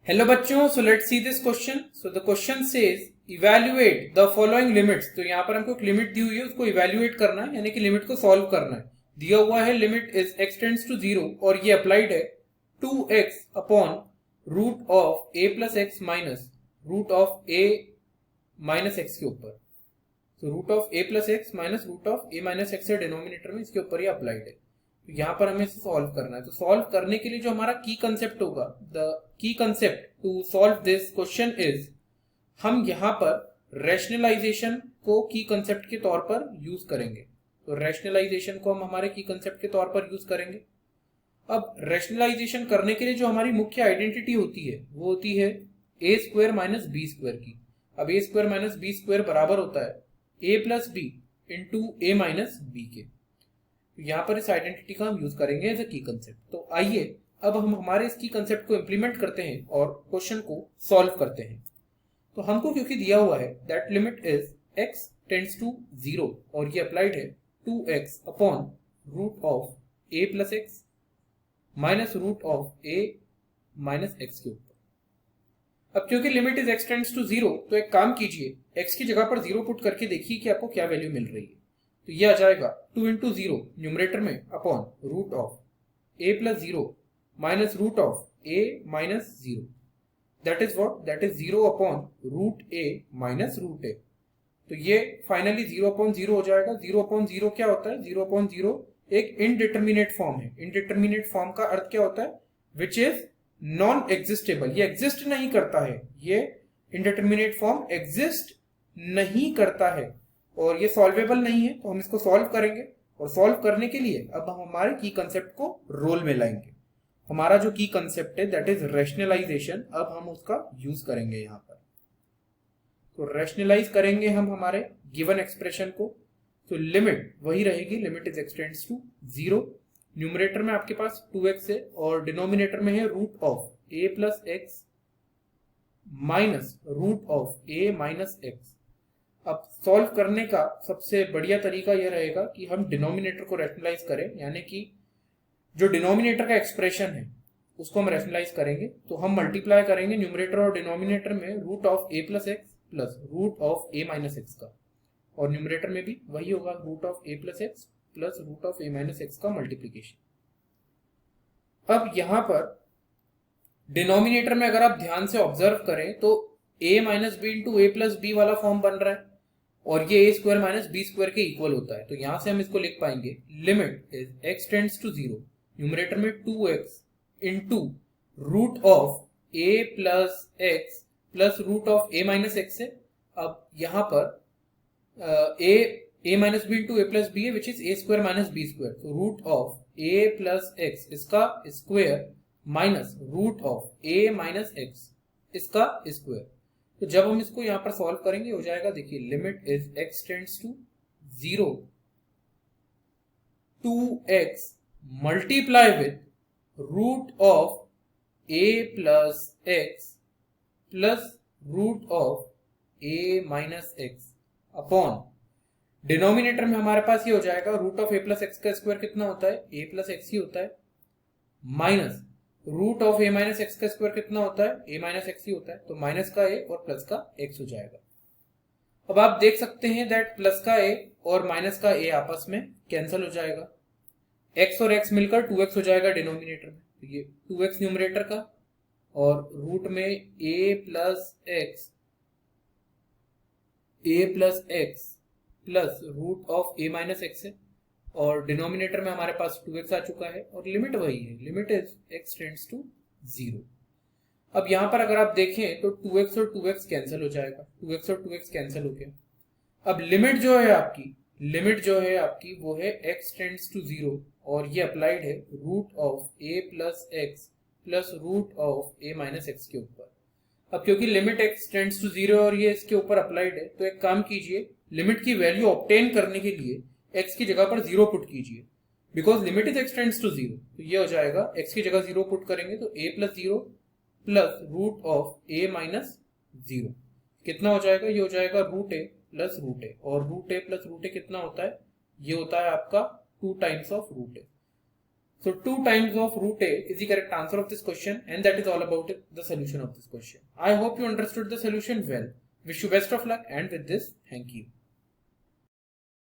Hello बच्चों, so let's see this question. So the question says evaluate the following limits. तो यहाँ पर हमको एक लिमिट दी हुई है, उसको इवैल्यूएट करना है, यानी कि लिमिट को सॉल्व करना है। दिया हुआ है limit is x tends to 0 और ये अप्लाइड है 2x upon root of a plus x minus root of a minus x के ऊपर। तो root of a plus x minus root of a minus x है डिनोमिनेटर में, इसके ऊपर ये अप्लाइड है। तो यहाँ पर हमें इसे सॉल्व करना है। तो सॉल्व करने के लिए जो हमारा की कंसेप्ट होगा, the key concept to solve this question is, हम यहाँ पर रैशनलाइजेशन को की कंसेप्ट के तौर पर यूज करेंगे। तो रैशनलाइजेशन को हम हमारे की कंसेप्ट के तौर पर यूज करेंगे। अब रैशनलाइजेशन करने के लिए जो हमारी मुख्य आइडेंटिटी होती है वो होती है ए स्क्वायर माइनस बी स्क्वायर की। अब ए स्क्वायर माइनस बी स्क्वायर बराबर होता है ए प्लस बी इंटू ए माइनस बी के। तो यहाँ पर इस आइडेंटिटी का हम यूज करेंगे एज अ की कंसेप्ट। तो आइए अब हम हमारे इस की कंसेप्ट को इंप्लीमेंट करते हैं और क्वेश्चन को सॉल्व करते हैं। तो हमको क्योंकि दिया हुआ है that limit is x tends to 0 और ये अप्लाइड है 2x upon root of a plus x minus root of a minus x के ऊपर। अब क्योंकि limit is x tends to 0, तो एक काम कीजिए, x की जगह पर 0 पुट करके देखिए कि आपको क्या वैल्यू मिल रही है। तो ये आ जाएगा 2 इंटू 0 न्यूमरेटर में upon root of a plus 0 minus root of a minus 0। That is what? That is 0 upon root a minus root a। तो ये फाइनली 0 अपॉन 0 हो जाएगा। 0 अपॉन 0 क्या होता है? 0 अपॉन 0 एक इनडिटर्मिनेट फॉर्म है। इनडिटर्मिनेट फॉर्म का अर्थ क्या होता है? Which is non existable. ये एग्जिस्ट नहीं करता है। ये इनडिटर्मिनेट फॉर्म एग्जिस्ट नहीं करता है और ये सॉल्वेबल नहीं है। तो हम इसको सॉल्व करेंगे और सॉल्व करने के लिए अब हम हमारे की कंसेप्ट को रोल में लाएंगे। हमारा जो की कंसेप्ट है दैट इज रैशनलाइजेशन, अब हम उसका यूज करेंगे यहाँ पर। तो रैशनलाइज करेंगे हम हमारे गिवन एक्सप्रेशन को। तो लिमिट वही रहेगी, limit is x tends to 0। Numerator में आपके पास 2x है और डिनोमिनेटर में है root of a plus x minus root of a minus x. अब सॉल्व करने का सबसे बढ़िया तरीका यह रहेगा कि हम डिनोमिनेटर को रैशनलाइज करें, यानी कि जो डिनोमिनेटर का एक्सप्रेशन है उसको हम रैशनलाइज करेंगे। तो हम मल्टीप्लाई करेंगे न्यूमरेटर और डिनोमिनेटर में root of a plus x plus root of a minus x का, और न्यूमरेटर में भी वही होगा root of a plus x plus root of a minus x का मल्टीप्लीकेशन। अब यहां पर डिनोमिनेटर में अगर आप ध्यान से ऑब्जर्व करें तो a minus B into A plus B वाला फॉर्म बन रहा है और ये A square minus B square के इक्वल होता है। तो यहां से हम इसको लिख पाएंगे limit is x tends to 0, numerator में 2x into root of a plus x plus root of a minus x है। अब यहां पर a minus B into A plus B है which is A square minus B square. तो root of a plus X इसका square minus root of a minus X इसका square. तो जब हम इसको यहां पर सॉल्व करेंगे हो जाएगा, देखिए limit is x tends to 0 2x multiply with root of a plus x plus root of a minus x upon denominator में हमारे पास ये हो जाएगा root of a plus x का स्क्वायर कितना होता है? a प्लस एक्स ही होता है, minus root of a minus x का स्क्वायर कितना होता है? a माइनस एक्स ही होता है। तो माइनस का a और प्लस का x हो जाएगा। अब आप देख सकते हैं दैट प्लस का a और माइनस का a आपस में कैंसिल हो जाएगा। x और x मिलकर 2x हो जाएगा डिनोमिनेटर में। तो ये 2x न्यूमरेटर का और रूट में a plus x plus root of a minus x है और डिनोमिनेटर में हमारे पास 2x आ चुका है और लिमिट वही है, limit is x tends to 0। अब यहां पर अगर आप देखें तो 2x और 2x कैंसिल हो जाएगा, 2x और 2x कैंसिल हो गया। अब लिमिट जो है आपकी वो है x टेंड्स टू 0 और ये अप्लाइड है root of a plus x plus root of a minus x के ऊपर। अब क्योंकि लिमिट x टेंड्स टू 0 और ये इसके ऊपर अप्लाइड है, तो एक काम कीजिए, लिमिट की वैल्यू ऑब्टेन करने के लिए x की जगह पर 0 पुट कीजिए, because limit is x tends to 0। तो ये हो जाएगा, x की जगह 0 पुट करेंगे तो a plus 0 plus root of a minus 0 कितना हो जाएगा? ये हो जाएगा root a plus root a, और root a plus root a कितना होता है? ये होता है आपका 2 टाइम्स ऑफ रूट a। So 2 times of root a is the correct answer of this question, and that is all about the solution of this question. I hope you understood the solution well. Wish you best of luck, and with this, thank you.